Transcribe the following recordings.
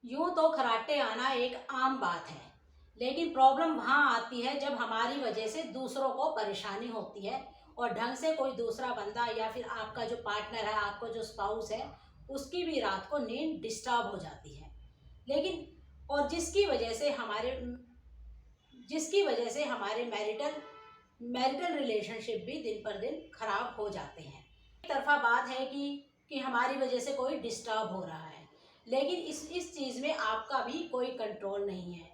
यूं तो खर्राटे आना एक आम बात है, लेकिन प्रॉब्लम वहाँ आती है जब हमारी वजह से दूसरों को परेशानी होती है और ढंग से कोई दूसरा बंदा या फिर आपका जो पार्टनर है, आपको जो स्पाउस है, उसकी भी रात को नींद डिस्टर्ब हो जाती है। लेकिन और जिसकी वजह से हमारे मैरिटल मैरिटल रिलेशनशिप भी दिन पर दिन खराब हो जाते हैं। एक तरफा बात है कि हमारी वजह से कोई डिस्टर्ब हो रहा है, लेकिन इस चीज़ में आपका भी कोई कंट्रोल नहीं है।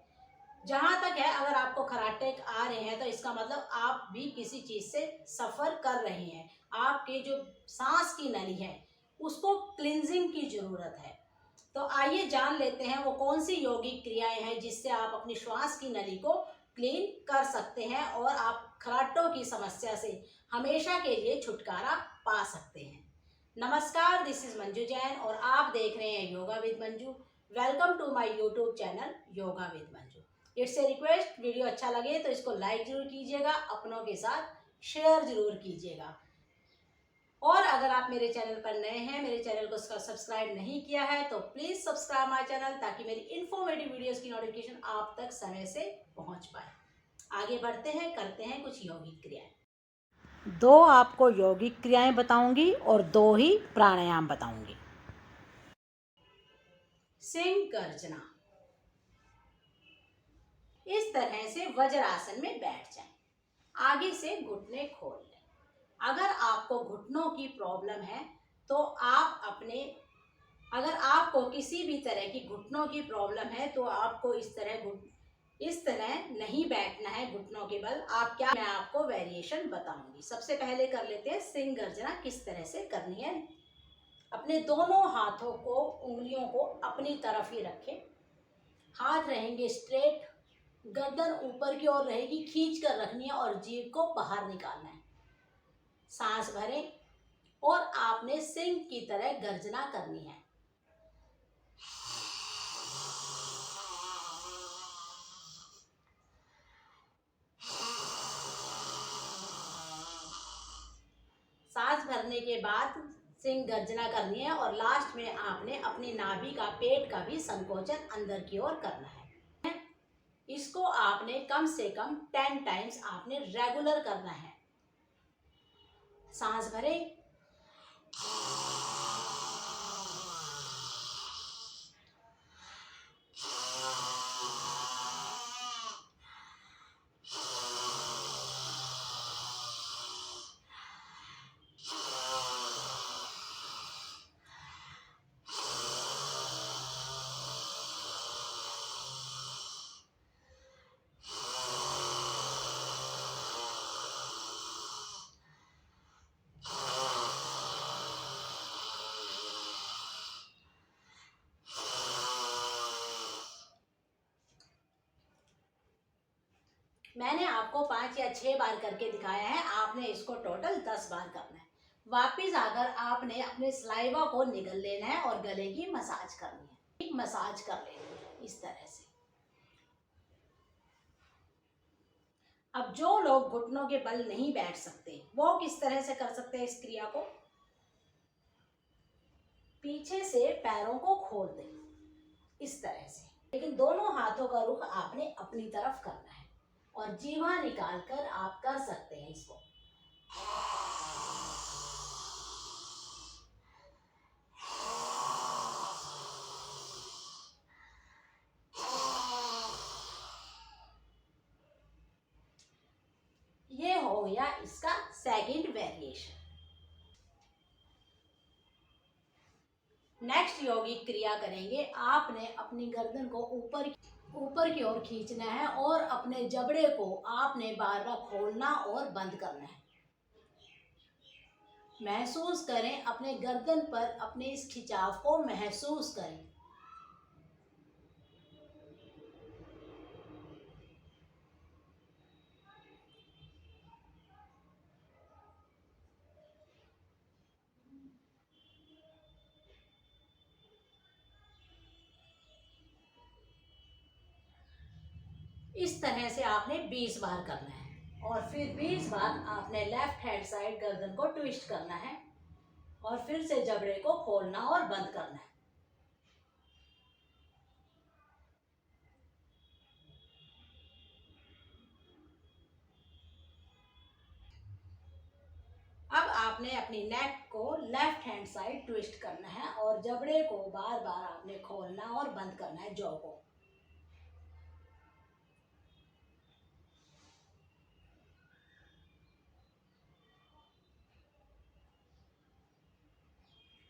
जहाँ तक है, अगर आपको खर्राटे आ रहे हैं तो इसका मतलब आप भी किसी चीज़ से सफ़र कर रहे हैं। आपके जो सांस की नली है उसको क्लिनजिंग की ज़रूरत है। तो आइए जान लेते हैं वो कौन सी योगिक क्रियाएं हैं जिससे आप अपनी श्वास की नली को क्लीन कर सकते हैं और आप खर्राटों की समस्या से हमेशा के लिए छुटकारा पा सकते हैं। नमस्कार, दिस इज मंजू जैन और आप देख रहे हैं yoga with Manju. Welcome to my YouTube channel yoga with Manju. It's a request, video अच्छा लगे तो इसको लाइक जरूर कीजिएगा, अपनों के साथ शेयर जरूर कीजिएगा। और अगर आप मेरे चैनल पर नए हैं, मेरे चैनल को सब्सक्राइब नहीं किया है तो प्लीज़ सब्सक्राइब माय चैनल, ताकि मेरी इन्फॉर्मेटिव वीडियोस की नोटिफिकेशन आप तक समय से पहुंच पाए। आगे बढ़ते हैं, करते हैं कुछ यौगिक क्रियाएं। दो आपको यौगिक क्रियाएं बताऊंगी और दो ही प्राणायाम बताऊंगी। सिंह गर्जना। इस तरह से वज्रासन में बैठ जाएं। आगे से घुटने खोल लें। अगर आपको घुटनों की प्रॉब्लम है तो अगर आपको किसी भी तरह की घुटनों की प्रॉब्लम है तो आपको इस तरह नहीं बैठना है घुटनों के बल। मैं आपको वेरिएशन बताऊंगी। सबसे पहले कर लेते हैं सिंह गर्जना। किस तरह से करनी है। अपने दोनों हाथों को, उंगलियों को अपनी तरफ ही रखें। हाथ रहेंगे स्ट्रेट, गर्दन ऊपर की ओर रहेगी, खींच कर रखनी है और जीभ को बाहर निकालना है। सांस भरें और आपने सिंह की तरह गर्जना करनी है। सांस भरने के बाद सिंह गर्जना करनी है और लास्ट में आपने अपनी नाभि का, पेट का भी संकोचन अंदर की ओर करना है। इसको आपने कम से कम 10 टाइम्स आपने रेगुलर करना है। सांस भरें, मैंने आपको 5 या 6 बार करके दिखाया है, आपने इसको टोटल 10 बार करना है। वापिस आकर आपने अपने सलाइवा को निगल लेना है और गले की मसाज करनी है। मसाज कर लेनी है इस तरह से। अब जो लोग घुटनों के बल नहीं बैठ सकते वो किस तरह से कर सकते हैं इस क्रिया को। पीछे से पैरों को खोल दें इस तरह से, लेकिन दोनों हाथों का रुख आपने अपनी तरफ करना है और जीवा निकाल कर आप कर सकते हैं इसको। ये हो गया इसका सेकंड वेरिएशन। नेक्स्ट यौगिक क्रिया करेंगे। आपने अपनी गर्दन को ऊपर की ओर खींचना है और अपने जबड़े को आपने बार बार खोलना और बंद करना है। महसूस करें अपने गर्दन पर, अपने इस खिंचाव को महसूस करें। इस तरह से आपने 20 बार करना है और फिर 20 बार आपने लेफ्ट हैंड साइड गर्दन को ट्विस्ट करना है और फिर से जबड़े को खोलना और बंद करना है। अब आपने अपनी नेक को लेफ्ट हैंड साइड ट्विस्ट करना है और जबड़े को बार बार आपने खोलना और बंद करना है, जॉ को।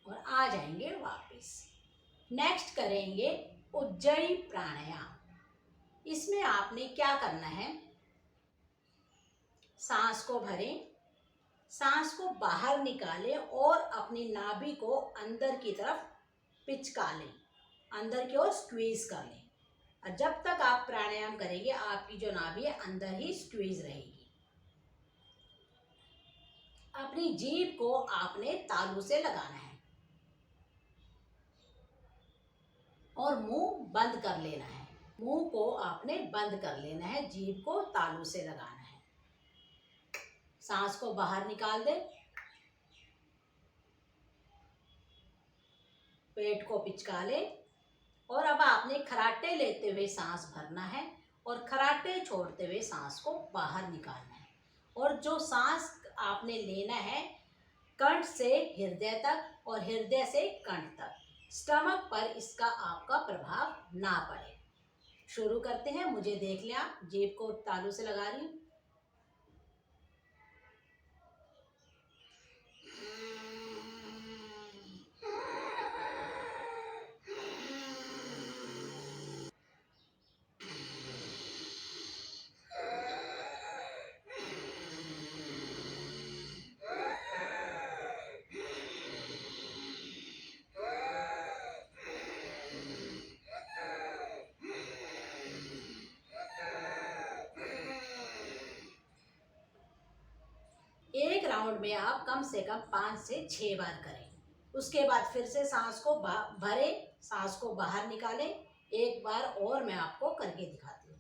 और आ जाएंगे वापस। नेक्स्ट करेंगे उज्जयी प्राणायाम। इसमें आपने क्या करना है, सांस को भरें, सांस को बाहर निकालें और अपनी नाभि को अंदर की तरफ पिचका लें, अंदर की ओर स्क्वीज कर लें। और जब तक आप प्राणायाम करेंगे आपकी जो नाभि है अंदर ही स्क्वीज रहेगी। अपनी जीभ को आपने तालू से लगाना है और मुंह बंद कर लेना है। मुंह को आपने बंद कर लेना है, जीभ को तालू से लगाना है। सांस को बाहर निकाल दें, पेट को पिचका लें और अब आपने खराटे लेते हुए सांस भरना है और खराटे छोड़ते हुए सांस को बाहर निकालना है। और जो सांस आपने लेना है कंठ से हृदय तक और हृदय से कंठ तक, स्टमक पर इसका आपका प्रभाव ना पड़े। शुरू करते हैं। मुझे देख लिया, जीभ को तालू से लगा रही हूँ। एक राउंड में आप कम से कम 5 से 6 बार करें। उसके बाद फिर से सांस को भरें, सांस को बाहर निकालें। एक बार और मैं आपको करके दिखाती हूँ।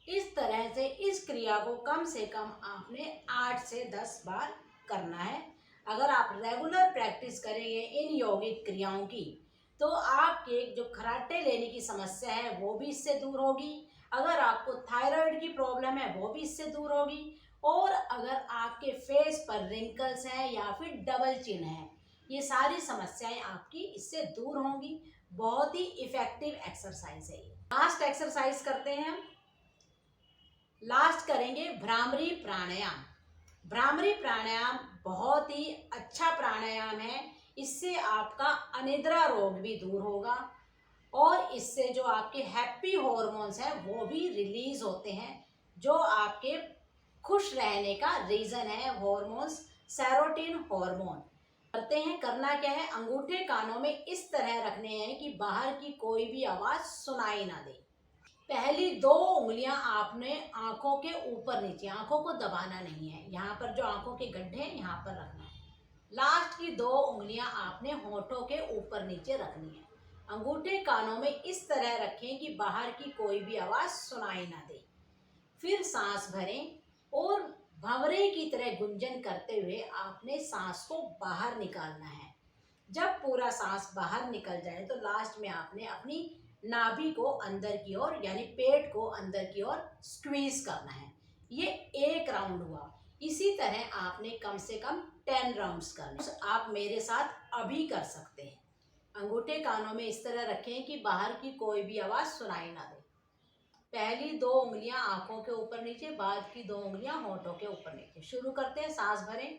इस तरह से इस क्रिया को कम से कम आपने 8 से 10 बार करना है। अगर आप रेगुलर प्रैक्टिस करेंगे इन यौगिक क्रियाओं की तो आपके जो खराटे लेने की समस्या है वो भी इससे दूर होगी। अगर आपको थायराइड की प्रॉब्लम है वो भी इससे दूर होगी। और अगर आपके फेस पर रिंकल्स हैं या फिर डबल चिन है, ये सारी समस्याएं आपकी इससे दूर होंगी। बहुत ही इफेक्टिव एक्सरसाइज है ये। लास्ट एक्सरसाइज करते हैं हम। लास्ट करेंगे भ्रामरी प्राणायाम। भ्रामरी प्राणायाम बहुत ही अच्छा प्राणायाम है। इससे आपका अनिद्रा रोग भी दूर होगा और इससे जो आपके हैप्पी हॉर्मोन्स हैं वो भी रिलीज होते हैं, जो आपके खुश रहने का रीज़न है। Hormones, serotonin hormone. करते हैं, करना क्या है, अंगूठे कानों में इस तरह रखने हैं कि बाहर की कोई भी आवाज़ सुनाई ना दे। पहली 2 उंगलियां आपने आंखों के ऊपर नीचे, आंखों को दबाना नहीं है, यहाँ पर जो आंखों के गड्ढे हैं यहाँ पर रखना है। लास्ट की 2 उंगलियां आपने होठों के ऊपर नीचे रखनी है। अंगूठे कानों में इस तरह रखें कि बाहर की कोई भी आवाज़ सुनाई ना दे। फिर सांस भरें और भंवरे की तरह गुंजन करते हुए आपने सांस को बाहर निकालना है। जब पूरा सांस बाहर निकल जाए तो लास्ट में आपने अपनी नाभि को अंदर की ओर यानी पेट को अंदर की ओर स्क्वीज करना है। ये एक राउंड हुआ। इसी तरह आपने कम से कम 10 राउंड्स करने। आप मेरे साथ अभी कर सकते हैं। अंगूठे कानों में इस तरह रखें कि बाहर की कोई भी आवाज़ सुनाई ना दे। पहली 2 उंगलियां आंखों के ऊपर नीचे, बाद की 2 उंगलियां होठों के ऊपर नीचे। शुरू करते हैं। सांस भरें।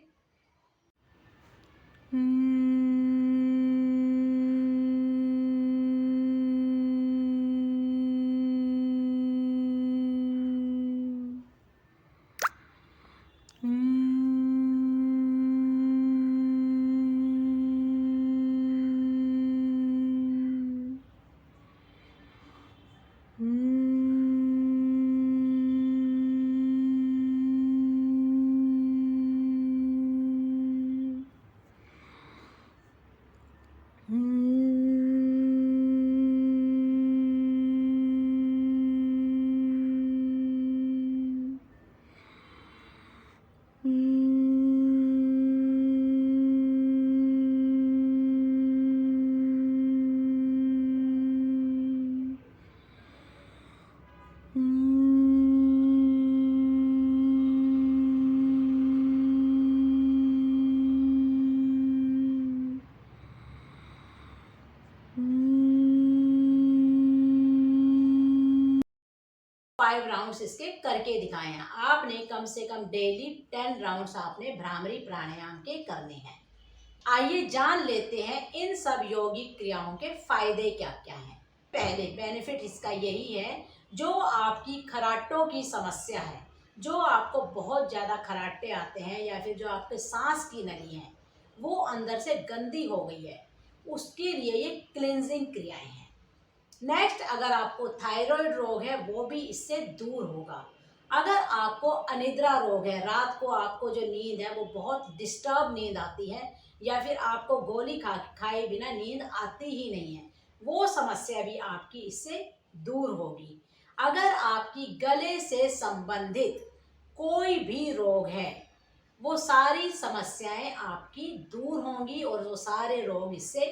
इसके करके दिखाए हैं। आपने कम से कम डेली 10 राउंड्स आपने भ्रामरी प्राणायाम के करने हैं। आइए जान लेते हैं इन सब योगिक क्रियाओं के फायदे क्या क्या हैं। पहले बेनिफिट इसका यही है, जो आपकी खराटों की समस्या है, जो आपको बहुत ज़्यादा खराटे आते हैं या फिर जो आपके सांस की नली है वो अंदर से गंदी हो गई है, उसके लिए ये क्लिनजिंग क्रियाएं हैं। नेक्स्ट, अगर आपको थायराइड रोग है वो भी इससे दूर होगा। अगर आपको अनिद्रा रोग है, रात को आपको जो नींद है वो बहुत डिस्टर्ब नींद आती है या फिर आपको गोली खाए बिना नींद आती ही नहीं है, वो समस्या भी आपकी इससे दूर होगी। अगर आपकी गले से संबंधित कोई भी रोग है, वो सारी समस्याएं आपकी दूर होंगी और वो सारे रोग इससे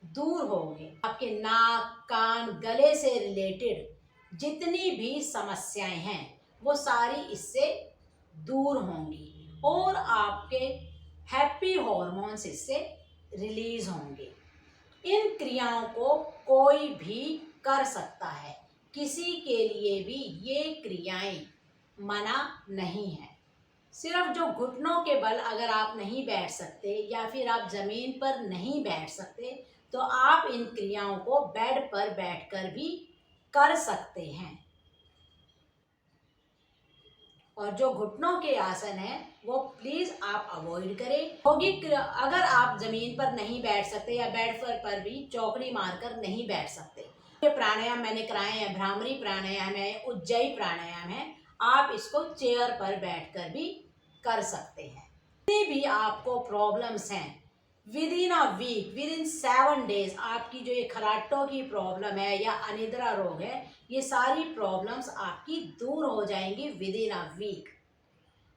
दूर होंगे। आपके नाक, कान, गले से रिलेटेड जितनी भी समस्याएं हैं वो सारी इससे दूर होंगी और आपके हैप्पी हॉर्मोन्स इससे रिलीज होंगे। इन क्रियाओं को कोई भी कर सकता है, किसी के लिए भी ये क्रियाएं मना नहीं है। सिर्फ जो घुटनों के बल अगर आप नहीं बैठ सकते या फिर आप ज़मीन पर नहीं बैठ सकते तो आप इन क्रियाओं को बेड पर बैठकर भी कर सकते हैं। और जो घुटनों के आसन है वो प्लीज़ आप अवॉइड करें। योगिक अगर आप ज़मीन पर नहीं बैठ सकते या बेड पर भी चौकड़ी मारकर नहीं बैठ सकते, ये प्राणायाम मैंने कराए हैं, भ्रामरी प्राणायाम है, उज्जयी प्राणायाम है, आप इसको चेयर पर बैठकर भी कर सकते हैं। जितनी भी आपको प्रॉब्लम्स हैं within a week, within 7 days, आपकी जो ये खराटों की प्रॉब्लम है या अनिद्रा रोग है, ये सारी प्रॉब्लम्स आपकी दूर हो जाएंगी विद इन अ वीक।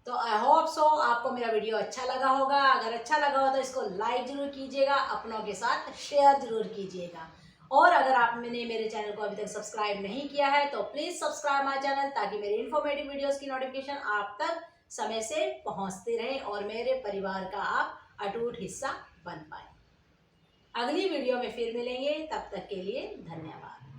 तो आई होप सो आपको मेरा वीडियो अच्छा लगा होगा। अगर अच्छा लगा हो तो इसको लाइक जरूर कीजिएगा, अपनों के साथ शेयर जरूर कीजिएगा। और अगर आपने मेरे चैनल को अभी तक सब्सक्राइब नहीं किया है तो प्लीज़ सब्सक्राइब माय चैनल, ताकि मेरे इन्फॉर्मेटिव वीडियोस की नोटिफिकेशन आप तक समय से पहुंचते रहे और मेरे परिवार का आप अटूट हिस्सा बन पाए। अगली वीडियो में फिर मिलेंगे, तब तक के लिए धन्यवाद।